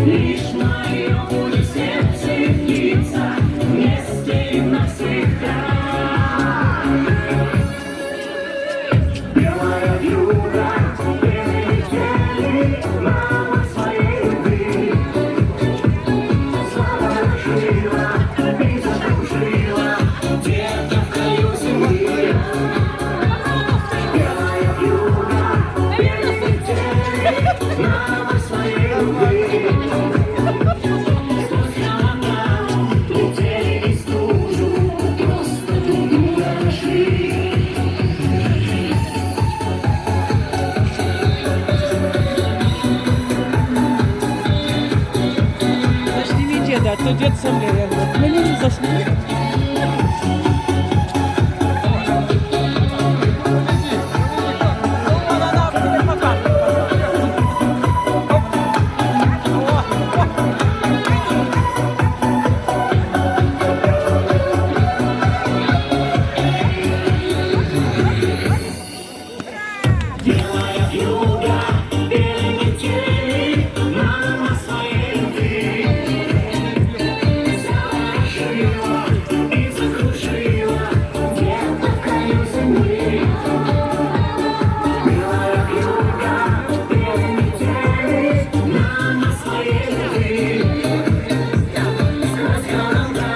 Лишь мое будет сердце биться вместе навсегда. Белая вьюга, перелетели мама своей любви. Заворожила и закружила где-то в краю земли. Белая вьюга, перелетели мама своей любви. Да, то дед сам говорит, мне не заснуть. Белая вьюга, перелетели мама своей любви. Заворожила и закружила где-то в краю земли. Белая вьюга, перелетели мама своей любви. Сквозь города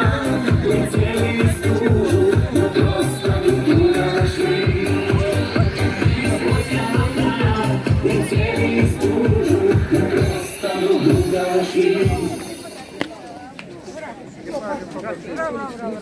летели в стужу, но просто друг друга нашли. Летели в стужу, просто друг друга нашли.